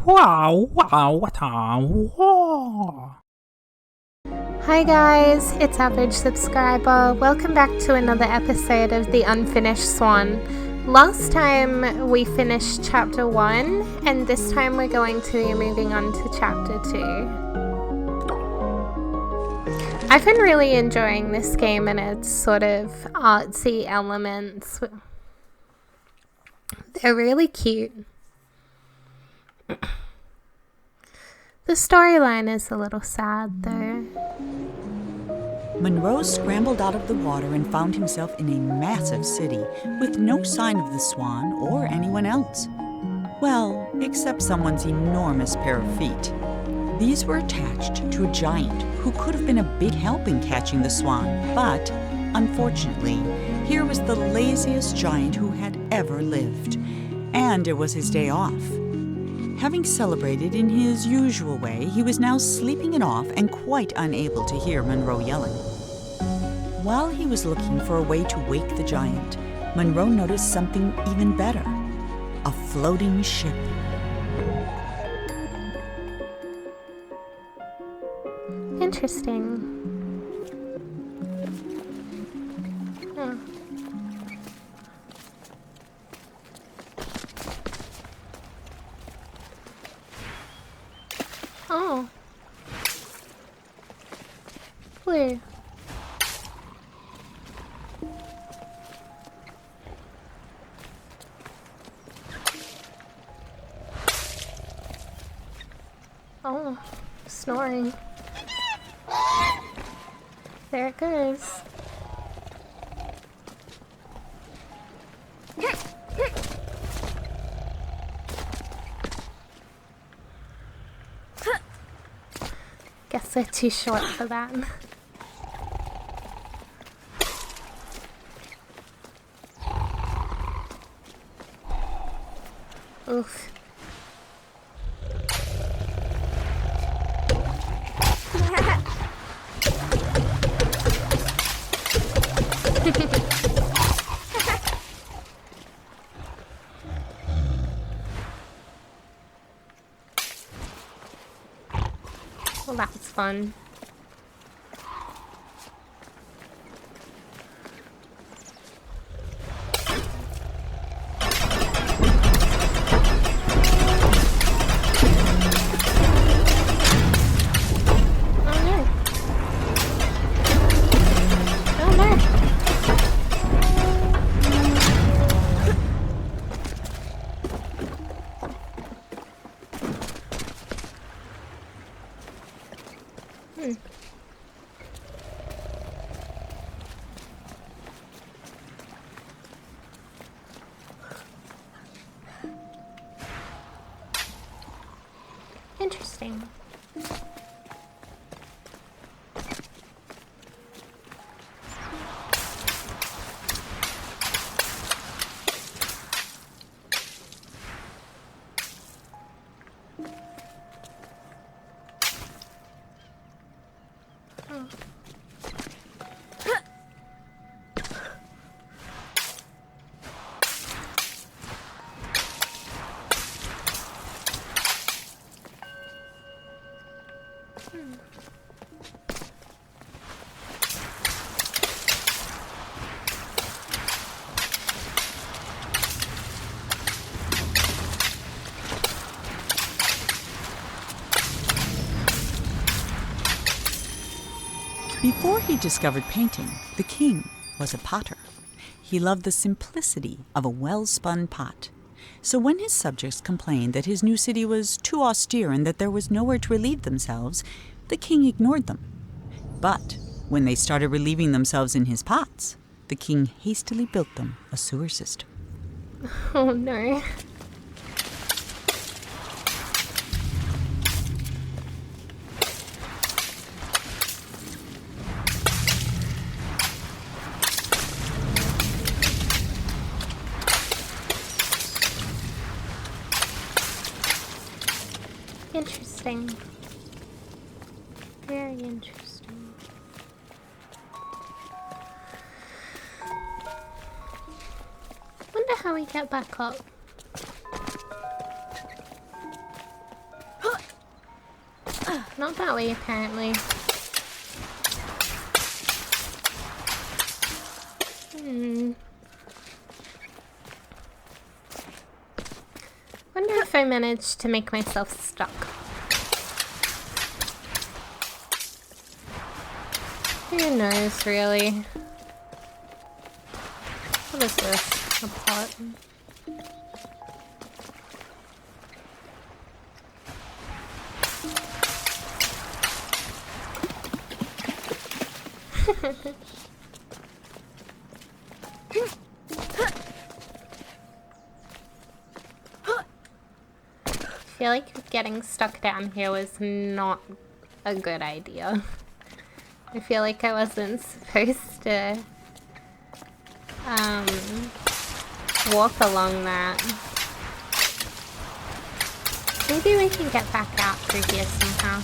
Wow, wow, what a wow. Hi guys, it's Average Subscriber. Welcome back to another episode of the Unfinished Swann. Last time we finished chapter 1 and this time we're going to be moving on to chapter 2. I've been really enjoying this game and its sort of artsy elements. They're really cute. The storyline is a little sad though. Monroe scrambled out of the water and found himself in a massive city with no sign of the Swann or anyone else. Well, except someone's enormous pair of feet. These were attached to a giant who could have been a big help in catching the Swann, but unfortunately, here was the laziest giant who had ever lived, and it was his day off. Having celebrated in his usual way, he was now sleeping it off and quite unable to hear Monroe yelling. While he was looking for a way to wake the giant, Monroe noticed something even better: a floating ship. Interesting. Huh. Oh. Blue. Oh, snoring. There it goes. Guess they're too short for that. Oof. Well, that was fun. Interesting. Oh. Before he discovered painting, the king was a potter. He loved the simplicity of a well-spun pot. So when his subjects complained that his new city was too austere and that there was nowhere to relieve themselves, the king ignored them. But when they started relieving themselves in his pots, the king hastily built them a sewer system. Oh no. Interesting. Very interesting. Wonder how we get back up. Not that way, apparently. Wonder if I managed to make myself stuck. Who knows, really? What is this? A pot? I feel like getting stuck down here was not a good idea. I feel like I wasn't supposed to walk along that. Maybe we can get back out through here somehow.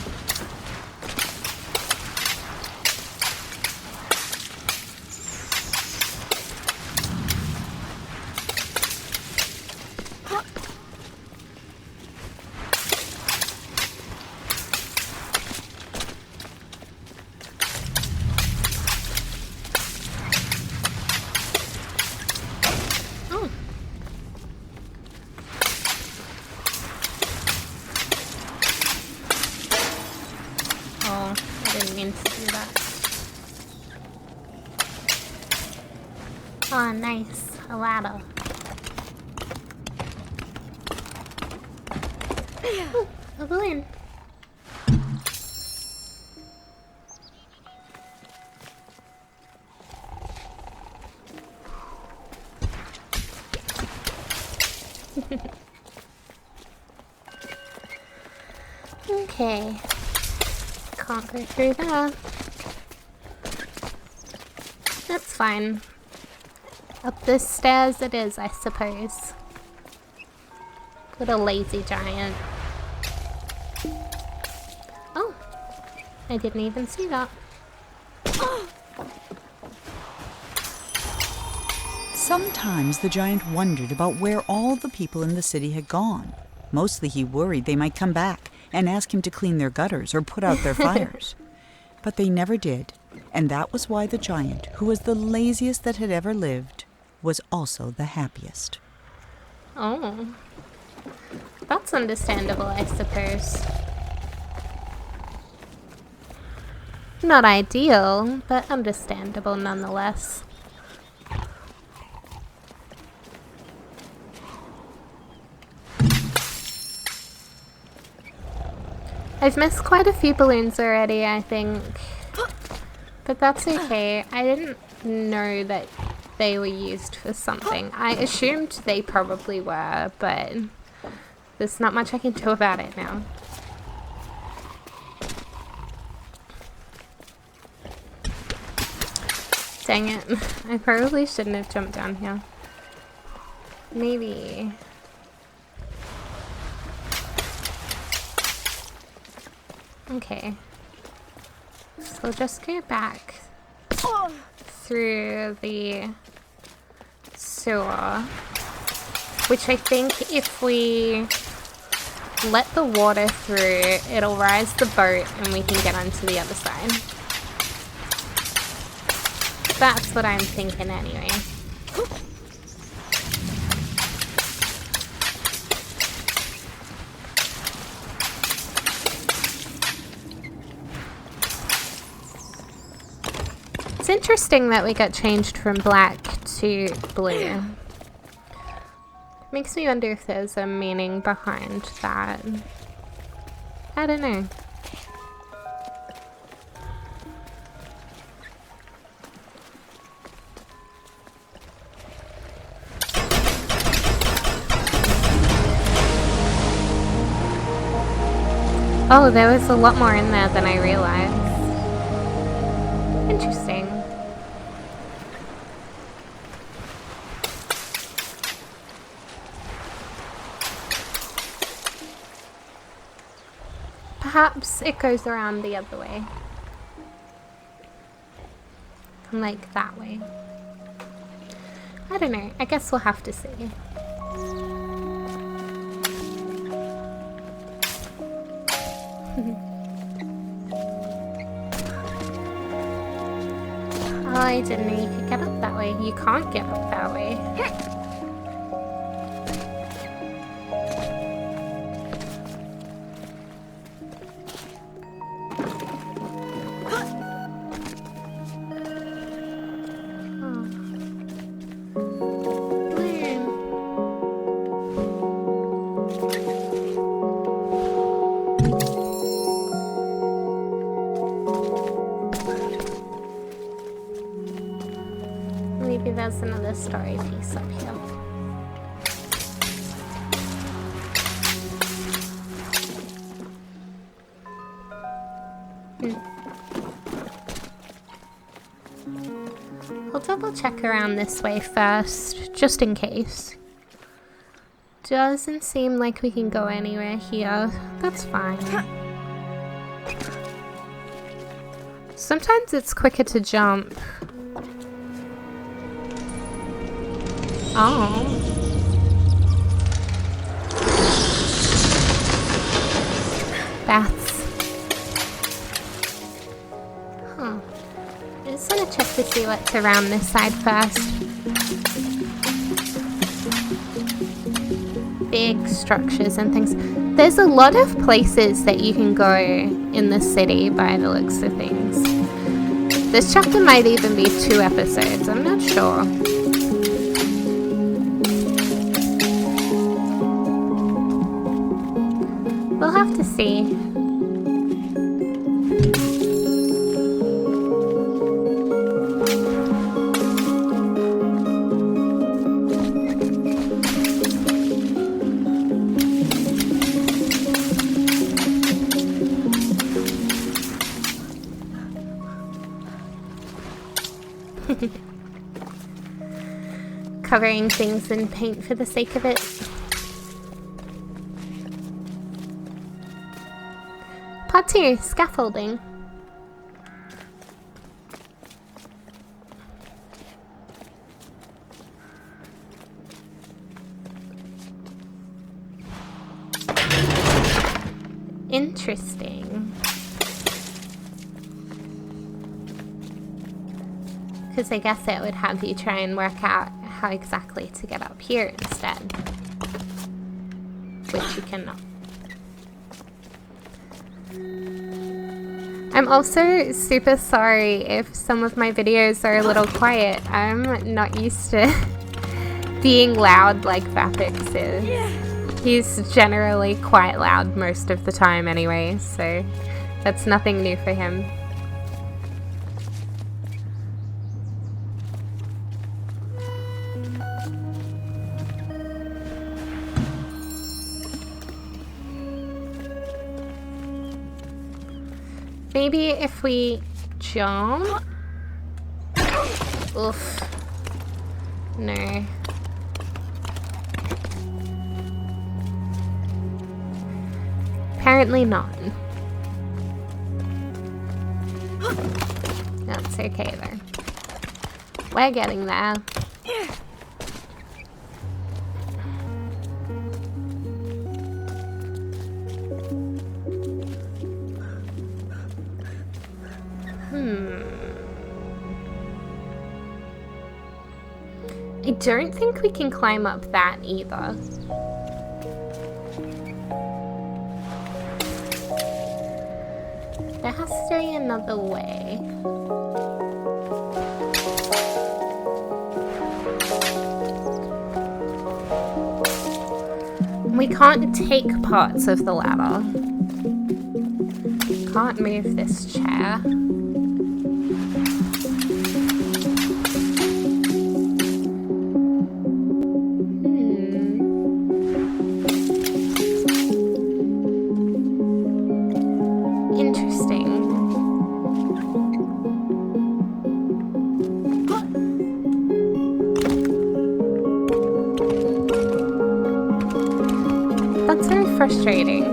Oh, nice. A ladder. Ooh, a balloon. Okay. Can't go through there. That's fine. Up the stairs it is, I suppose. Little lazy giant. Oh! I didn't even see that. Sometimes the giant wondered about where all the people in the city had gone. Mostly he worried they might come back and ask him to clean their gutters or put out their fires. But they never did, and that was why the giant, who was the laziest that had ever lived, was also the happiest. Oh. That's understandable, I suppose. Not ideal, but understandable nonetheless. I've missed quite a few balloons already, I think. But that's okay. I didn't know that they were used for something. I assumed they probably were, but there's not much I can do about it now. Dang it. I probably shouldn't have jumped down here. Maybe. Okay. So we'll just go back through the sewer, which I think if we let the water through, it'll rise the boat and we can get onto the other side. That's what I'm thinking anyway. It's interesting that we got changed from black to blue. Makes me wonder if there's a meaning behind that. I don't know. Oh, there was a lot more in there than I realized. Interesting. Perhaps it goes around the other way. From like that way. I don't know. I guess we'll have to see. I didn't know you could get up that way. You can't get up that way. Maybe there's another story piece up here. I'll double check around this way first, just in case. Doesn't seem like we can go anywhere here. That's fine. Sometimes it's quicker to jump. Oh. Bats. Huh. I just want to check to see what's around this side first. Big structures and things. There's a lot of places that you can go in the city by the looks of things. This chapter might even be 2 episodes, I'm not sure. We'll have to see. Covering things in paint for the sake of it. Part 2, scaffolding. Interesting. Because I guess it would have you try and work out how exactly to get up here instead. Which you cannot. I'm also super sorry if some of my videos are a little quiet. I'm not used to being loud like Vapix is. He's generally quite loud most of the time anyway, so that's nothing new for him. Maybe if we jump? Oof. No. Apparently not. That's okay though. We're getting there. I don't think we can climb up that either. There has to be another way. We can't take parts of the ladder. Can't move this chair. Frustrating.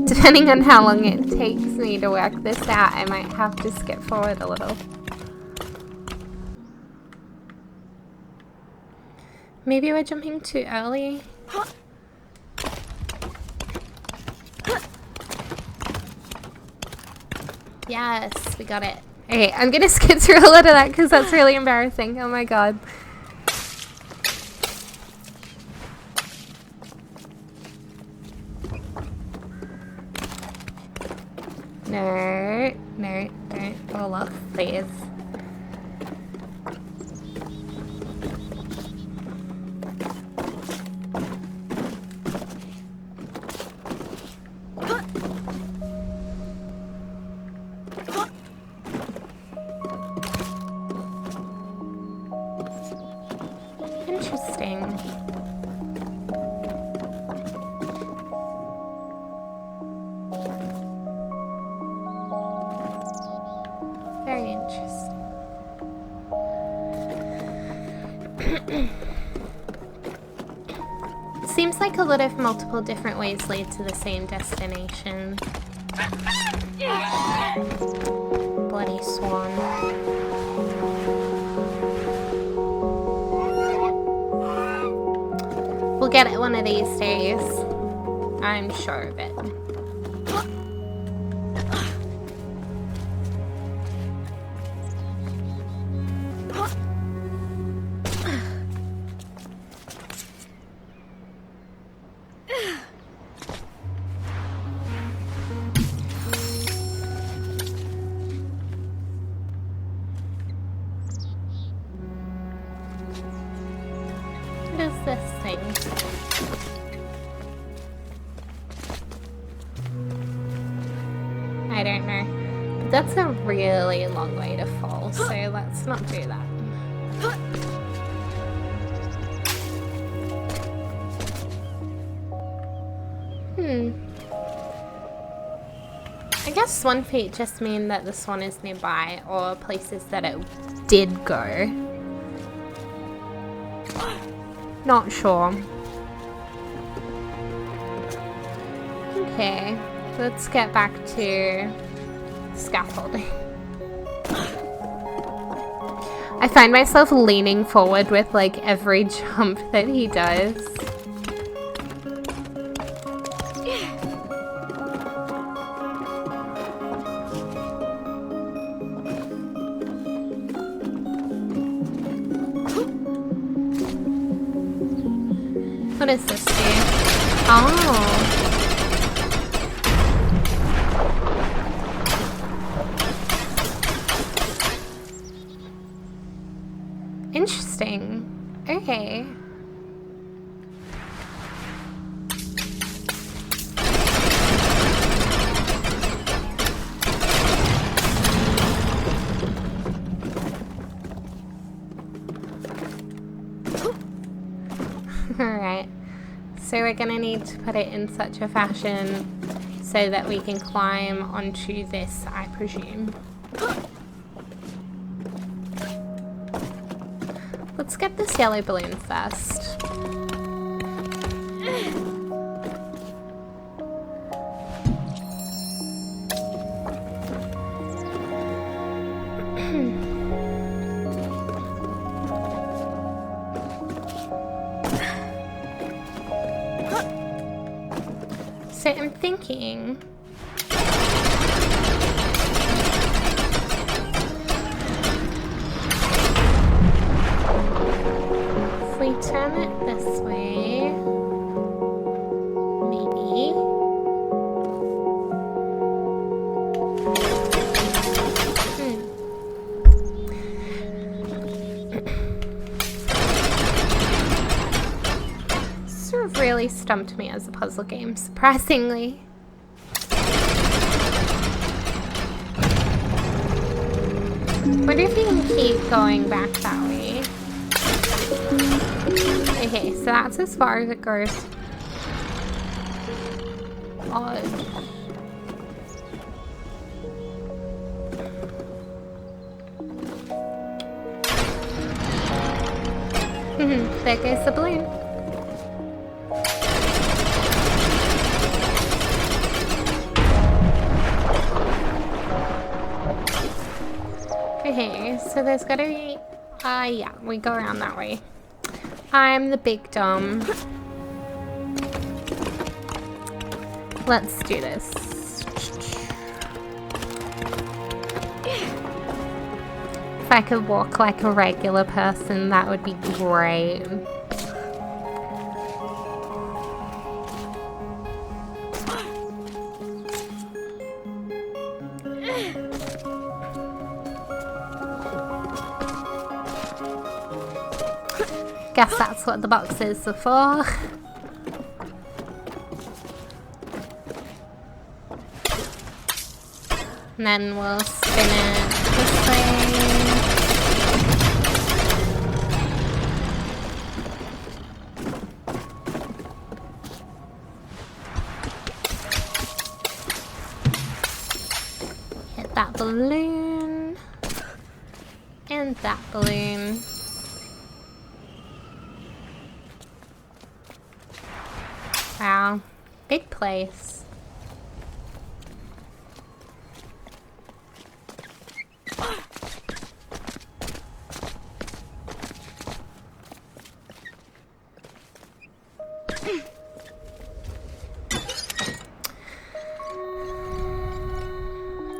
Depending on how long it takes me to work this out, I might have to skip forward a little. Maybe we're jumping too early. Yes, we got it. Okay, I'm gonna skip through a lot of that because that's really embarrassing. Oh my god. No, no, don't fall off, please. Interesting. Very interesting. Seems like a lot of multiple different ways lead to the same destination. Bloody Swann. We'll get it one of these days. I'm sure of it. What is this thing? I don't know. But that's a really long way to fall, so let's not do that. I guess swan feet just mean that the swan is nearby, or places that it did go. Not sure. Okay, let's get back to scaffolding. I find myself leaning forward with like every jump that he does. What does this do? Oh. Interesting. Okay. Alright. So we're gonna need to put it in such a fashion so that we can climb onto this, I presume. Let's get this yellow balloon first. So I'm thinking... if we turn it this way... maybe... Sort of really stumped me as a puzzle game, surprisingly. Wonder if you can keep going back that way. Okay, so that's as far as it goes. Odd. There goes the balloon. Okay, so there's gotta be... yeah, we go around that way. I'm the big dumb. Let's do this. If I could walk like a regular person, that would be great. Guess that's what the boxes are for. And then we'll spin it this way. Hit that balloon. And that balloon. Wow, big place.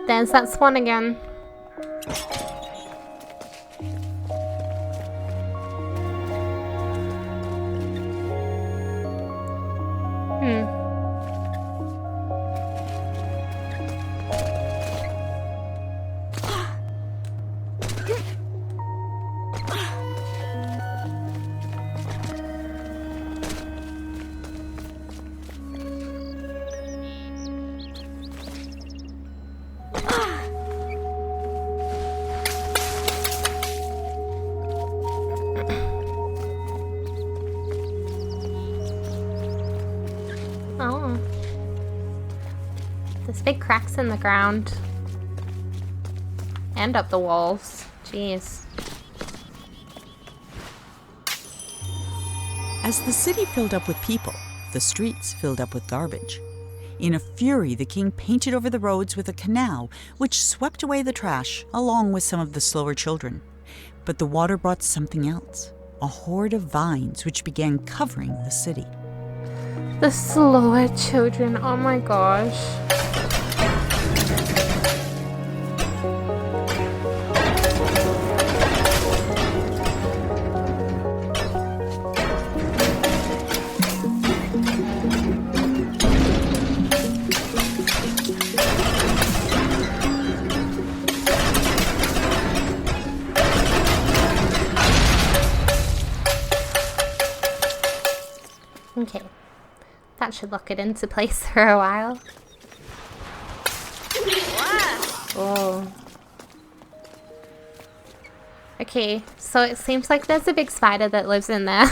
There's that swan again. Oh. There's big cracks in the ground. And up the walls. Jeez. As the city filled up with people, the streets filled up with garbage. In a fury, the king painted over the roads with a canal, which swept away the trash, along with some of the slower children. But the water brought something else, a horde of vines which began covering the city. The slower children, oh my gosh. Okay, that should lock it into place for a while. Oh. Okay, so it seems like there's a big spider that lives in there.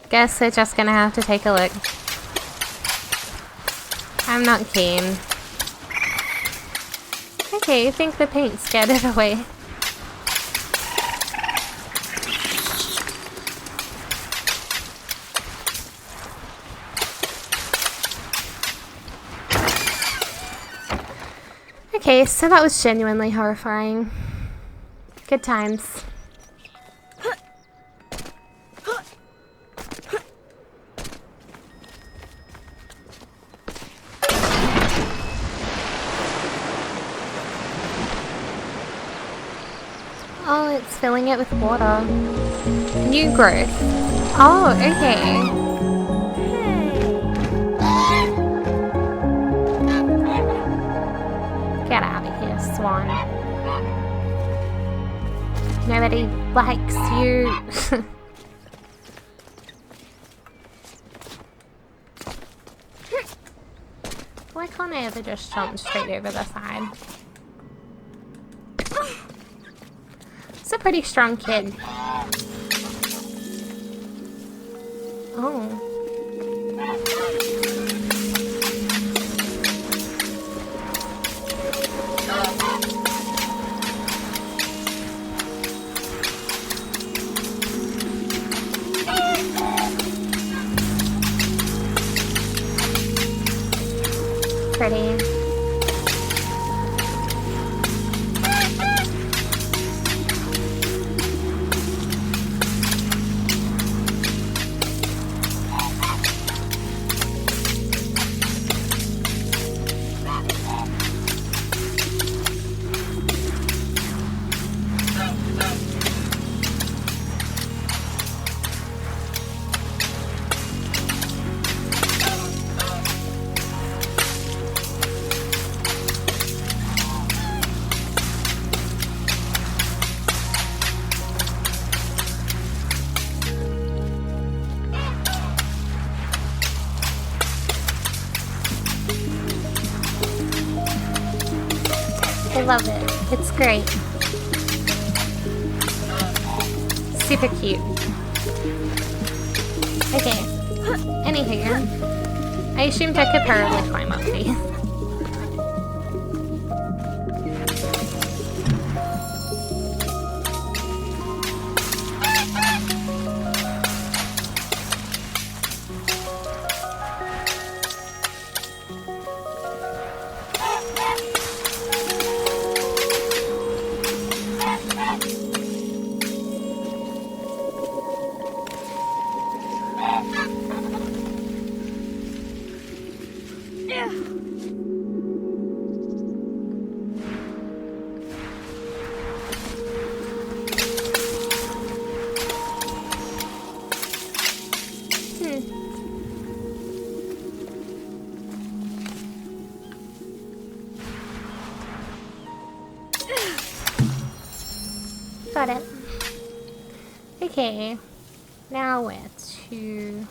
Guess we're just gonna have to take a look. I'm not keen. Okay, I think the paint scared it away. Okay, so that was genuinely horrifying. Good times. Oh, it's filling it with water. New growth. Oh, okay. Get out of here, Swann. Nobody likes you. Why can't I ever just jump straight over the side? It's a pretty strong kid. Oh. Pretty. love it. It's great. Super cute. Okay. Anywho. I assumed I could probably climb up these. Got it. Okay. Now where to?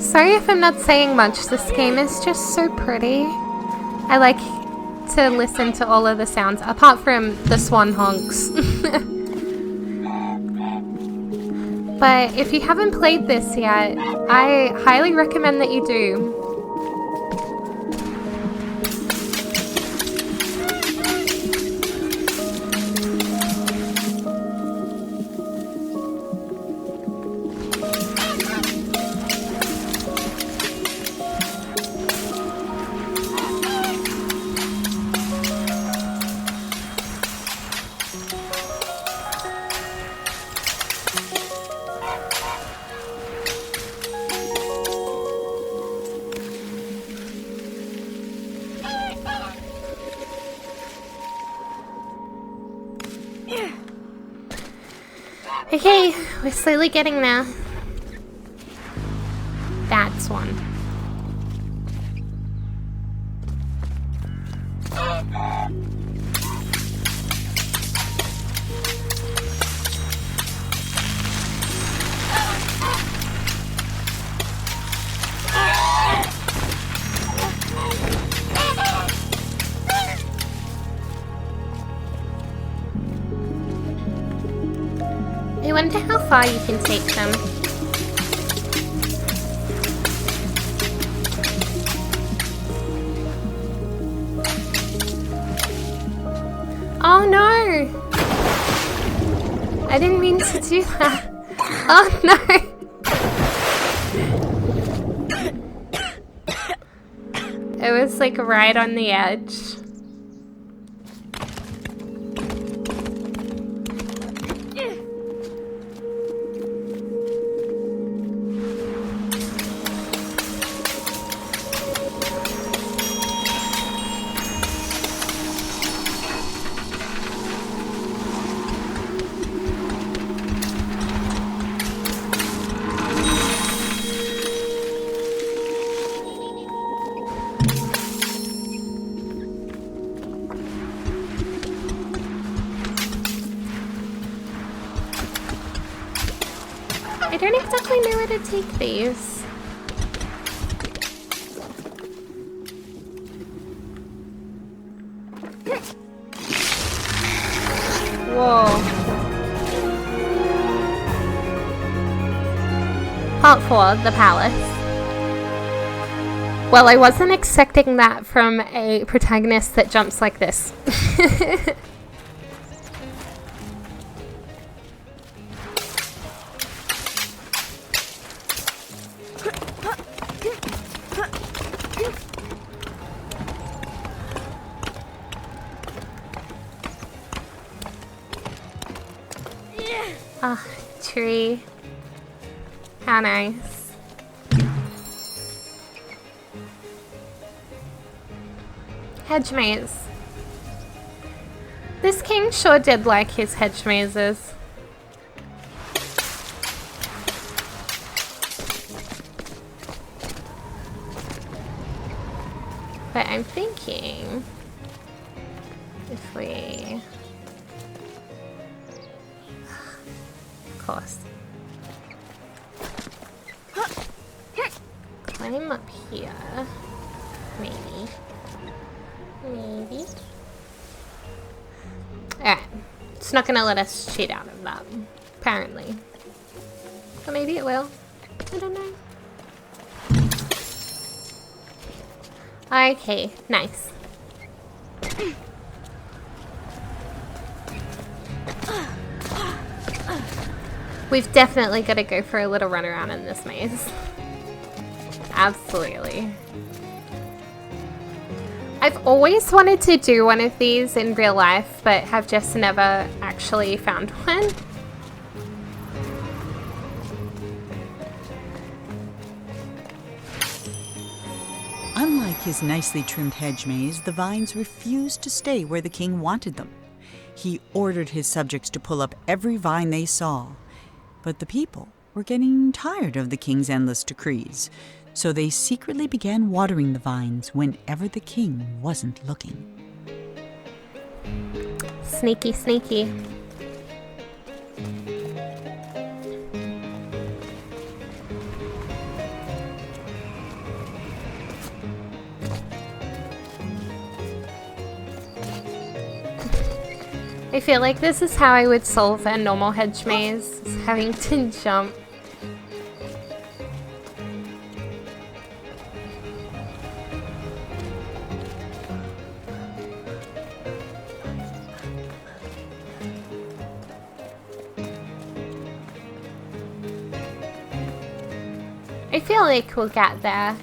Sorry if I'm not saying much, this game is just so pretty. I like to listen to all of the sounds, apart from the swan honks. But if you haven't played this yet, I highly recommend that you do. Okay, we're slowly getting there. That's one. I wonder how far you can take them. Oh no! I didn't mean to do that. Oh no! It was like right on the edge. don't exactly know where to take these. Whoa. Part 4, the palace. Well, I wasn't expecting that from a protagonist that jumps like this. Ah, tree. How nice. Hedge maze. This king sure did like his hedge mazes. But I'm thinking if we... Of course. Climb up here. Maybe. Maybe. Alright. It's not gonna let us cheat out of that. Apparently. Or maybe it will. I don't know. Okay, nice. We've definitely got to go for a little run around in this maze. Absolutely. I've always wanted to do one of these in real life, but have just never actually found one. Unlike his nicely trimmed hedge maze, the vines refused to stay where the king wanted them. He ordered his subjects to pull up every vine they saw. But the people were getting tired of the king's endless decrees, so they secretly began watering the vines whenever the king wasn't looking. Sneaky, sneaky. I feel like this is how I would solve a normal hedge maze, is having to jump. I feel like we'll get there.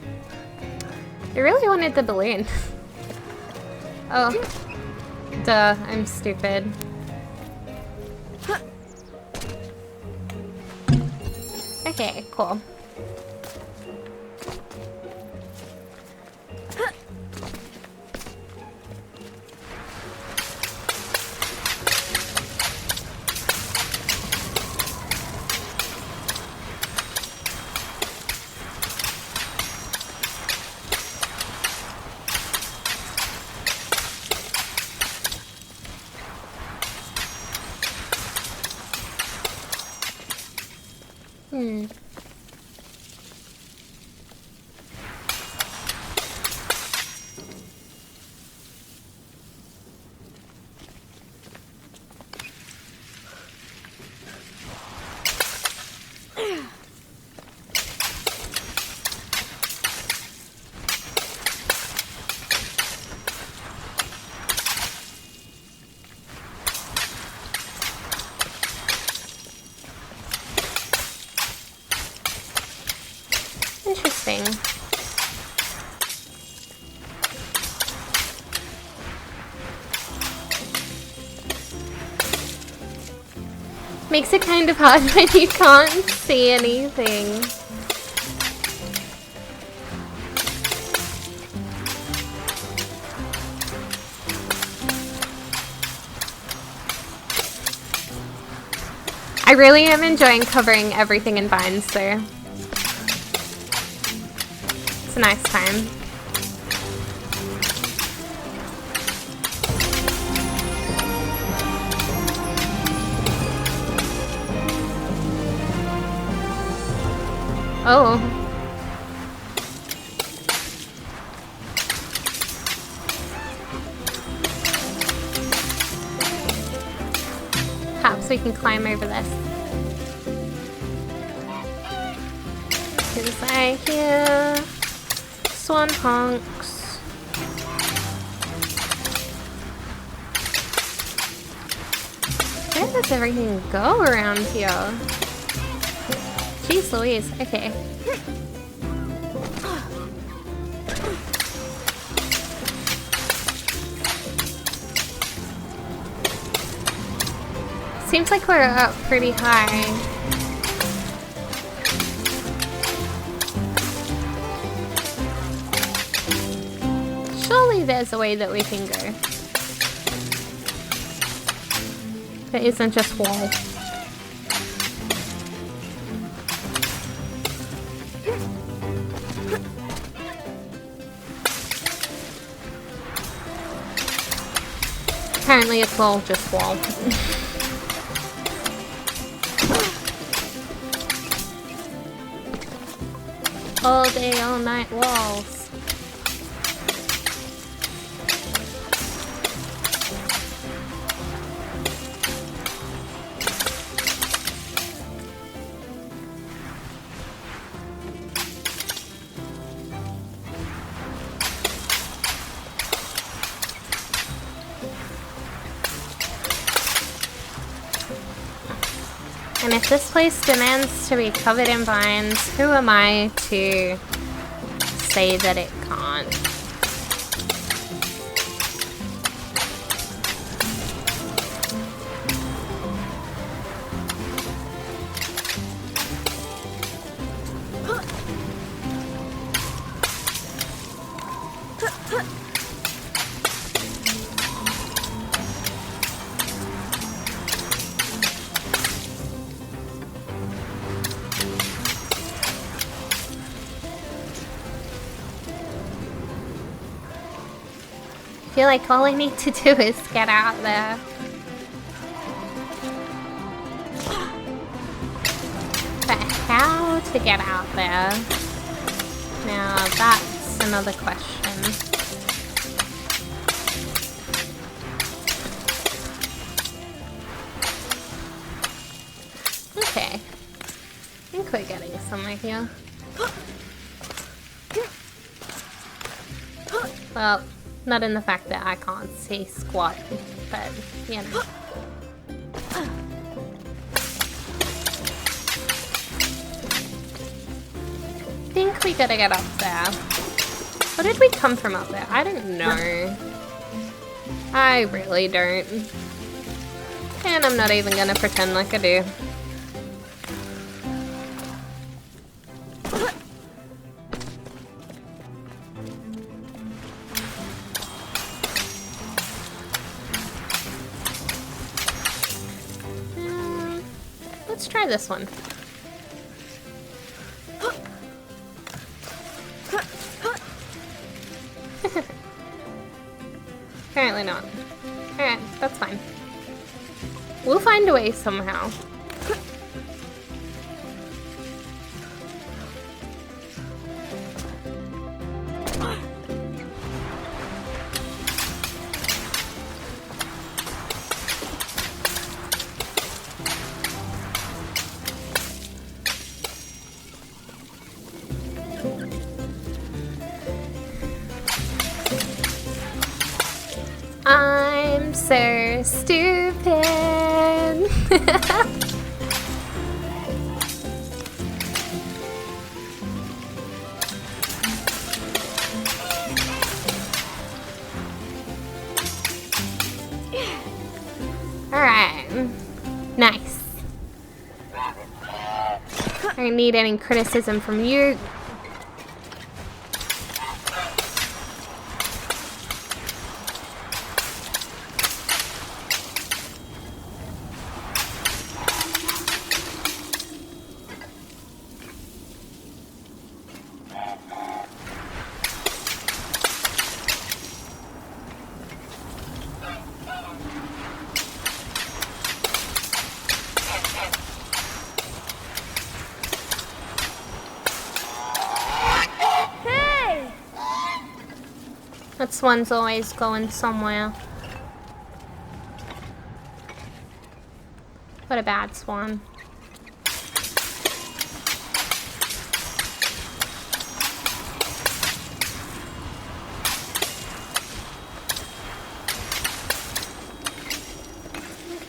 I really wanted the balloon. Oh. Duh, I'm stupid. Okay, cool. Interesting. Makes it kind of hard when you can't see anything. I really am enjoying covering everything in vines, so it's a nice time. Oh. Perhaps we can climb over this. Because I hear swan honks. Where does everything go around here? Jeez Louise, okay. Seems like we're up pretty high. Surely there's a way that we can go. That isn't just wall. Apparently it's all just wall. All day, all night walls. And if this place demands to be covered in vines, who am I to say that it can't? I feel like all I need to do is get out there. But how to get out there? Now that's another question. Okay. I think we're getting somewhere here. Well, not in the fact that I can't see squat, but, you know. I think we gotta get up there. Or did we come from up there? I don't know. I really don't. And I'm not even gonna pretend like I do. Let's try this one. Apparently not. Alright, that's fine. We'll find a way somehow. I'm so stupid. Alright. Nice. I don't need any criticism from you. That Swann's always going somewhere. What a bad Swann.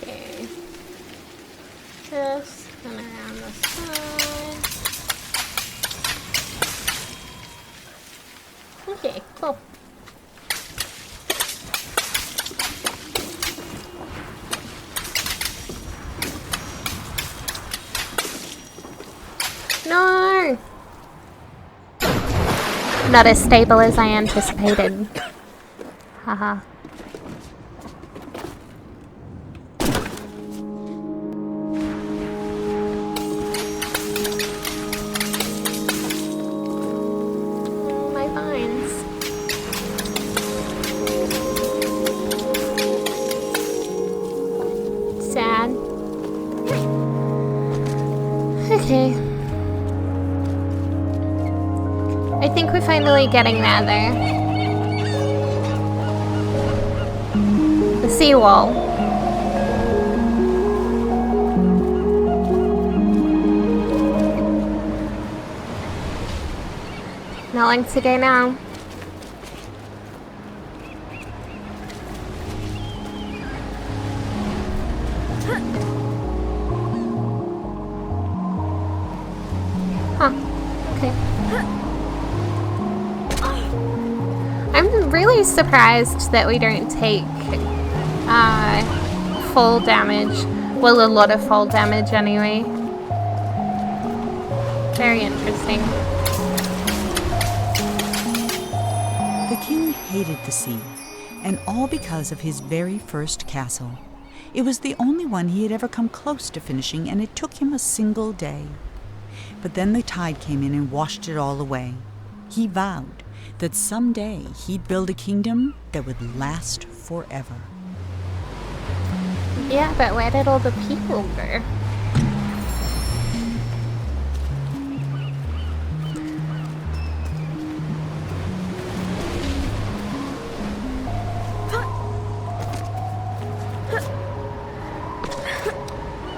Okay. This and around the side. Okay, cool. No! Not as stable as I anticipated. Haha. My vines. Sad. Okay. I think we're finally getting there, though. The seawall. Not long to go now. Huh. Okay. I'm really surprised that we don't take fall damage. Well, a lot of fall damage anyway. Very interesting. The king hated the sea, and all because of his very first castle. It was the only one he had ever come close to finishing, and it took him a single day. But then the tide came in and washed it all away. He vowed that someday he'd build a kingdom that would last forever. Yeah, but where did all the people go?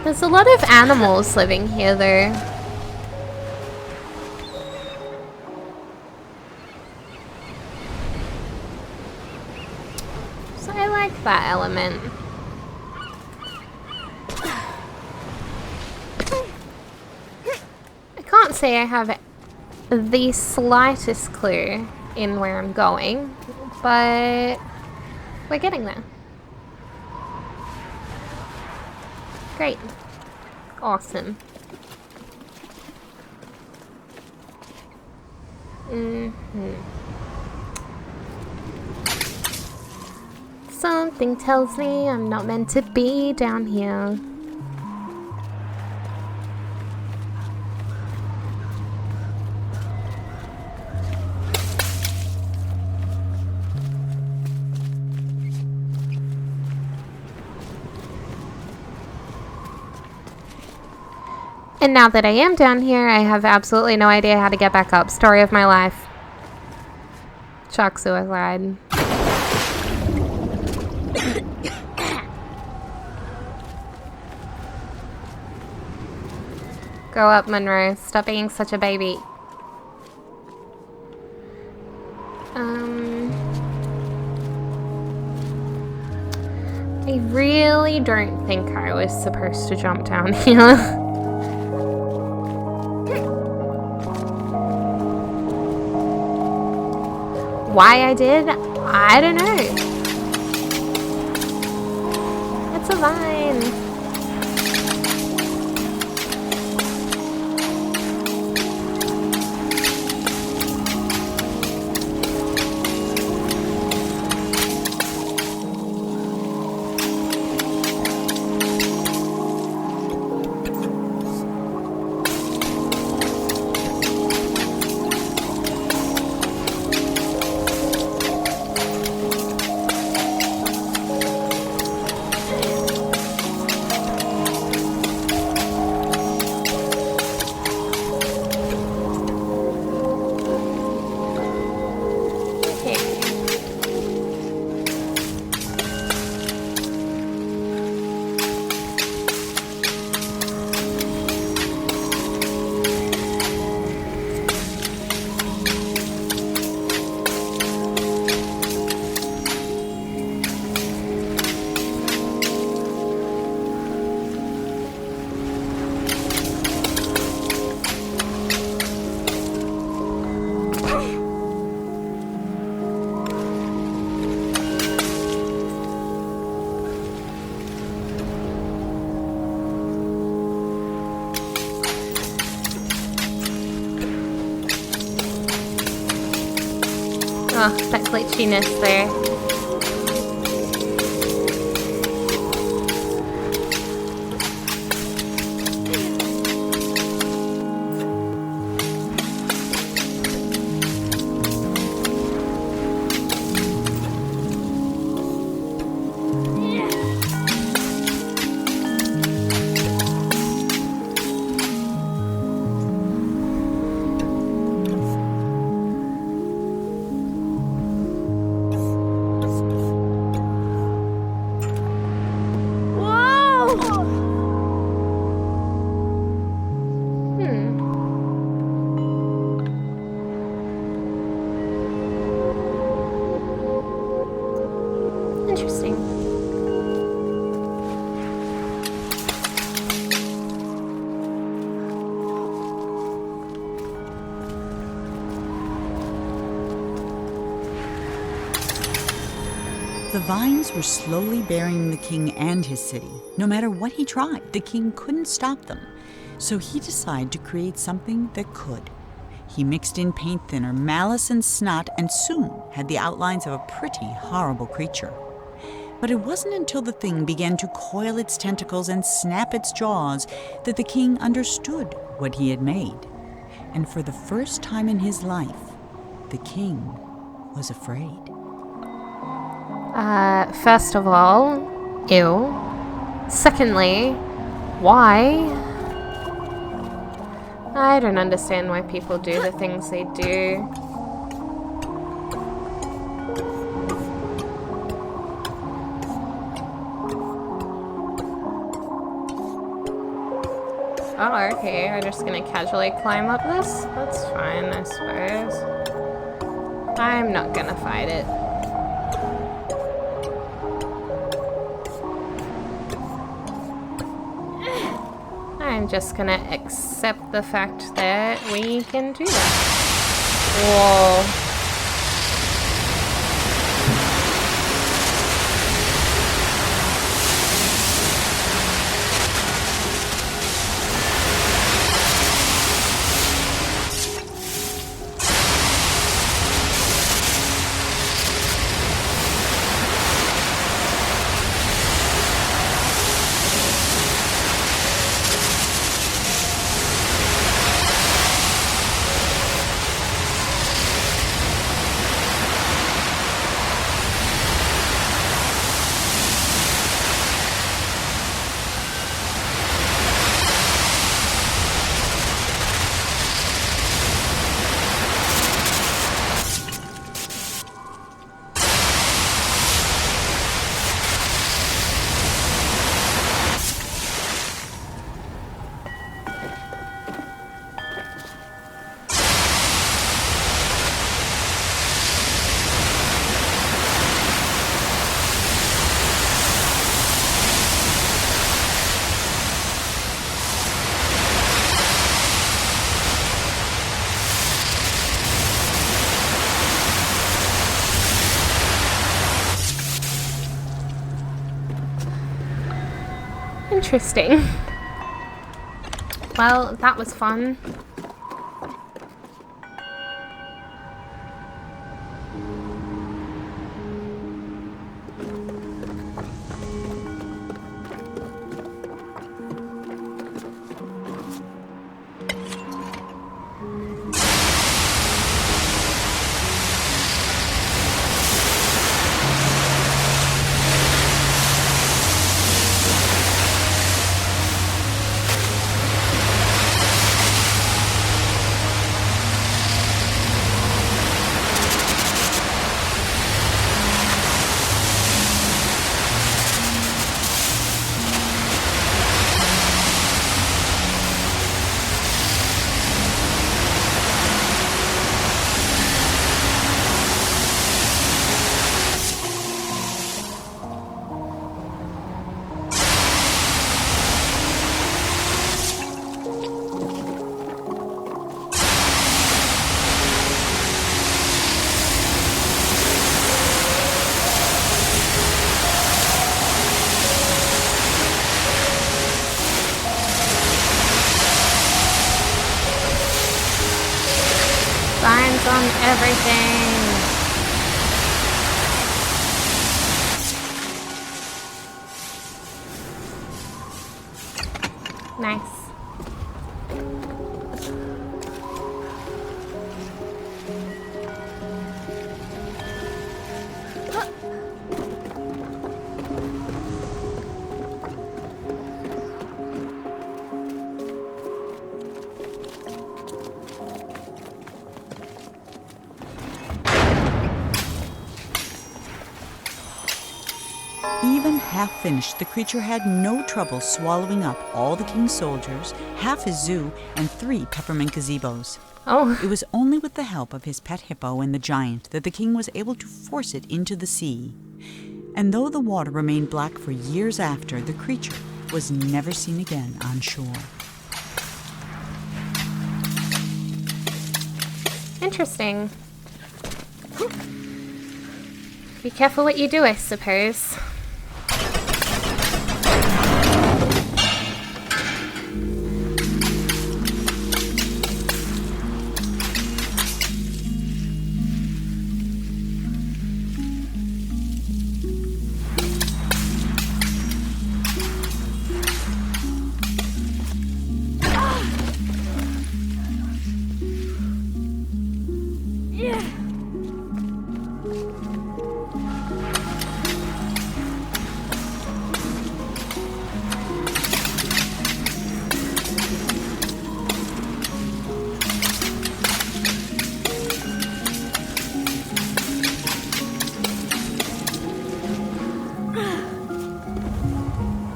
There's a lot of animals living here, though. So I like that element. I can't say I have the slightest clue in where I'm going, but we're getting there. Great. Awesome. Something tells me I'm not meant to be down here. And now that I am down here, I have absolutely no idea how to get back up. Story of my life. Shock suicide. Grow up, Monroe. Stop being such a baby. I really don't think I was supposed to jump down here. Why I did, I don't know. It's a vine. Oh, that glitchiness there. Interesting. The vines were slowly burying the king and his city. No matter what he tried, the king couldn't stop them. So he decided to create something that could. He mixed in paint thinner, malice, and snot, and soon had the outlines of a pretty horrible creature. But it wasn't until the thing began to coil its tentacles and snap its jaws that the king understood what he had made. And for the first time in his life, the king was afraid. First of all, ew. Secondly, why? I don't understand why people do the things they do. Oh, okay, we're just gonna casually climb up this? That's fine, I suppose. I'm not gonna fight it. I'm just gonna accept the fact that we can do that. Whoa. Interesting. Well, that was fun. Signs on everything. Nice. Even half finished, the creature had no trouble swallowing up all the king's soldiers, half his zoo, and 3 peppermint gazebos. Oh. It was only with the help of his pet hippo and the giant that the king was able to force it into the sea. And though the water remained black for years after, the creature was never seen again on shore. Interesting. Be careful what you do, I suppose.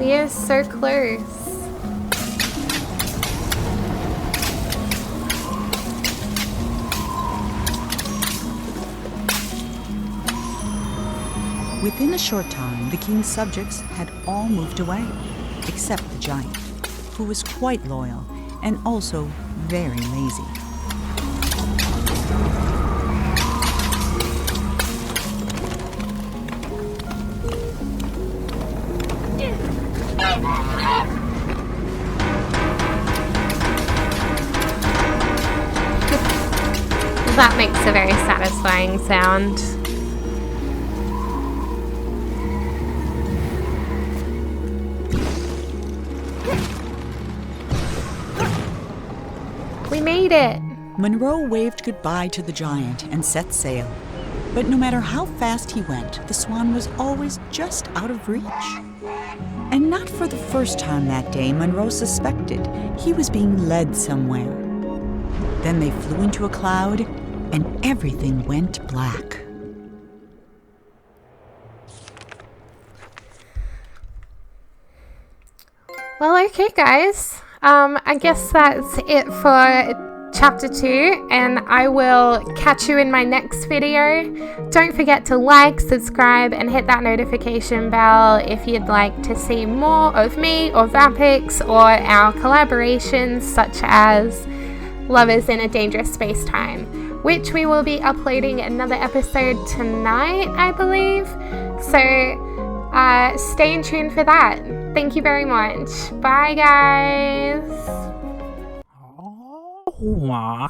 We are so close. Within a short time, the king's subjects had all moved away, except the giant, who was quite loyal and also very lazy. That makes a very satisfying sound. We made it! Monroe waved goodbye to the giant and set sail. But no matter how fast he went, the Swann was always just out of reach. And not for the first time that day, Monroe suspected he was being led somewhere. Then they flew into a cloud, and everything went black. Well, okay, guys. I guess that's it for chapter 2, and I will catch you in my next video. Don't forget to like, subscribe, and hit that notification bell if you'd like to see more of me or Vapix or our collaborations such as Lovers in a Dangerous Space-Time, which we will be uploading another episode tonight, I believe. So stay in tune for that. Thank you very much. Bye, guys. Wow.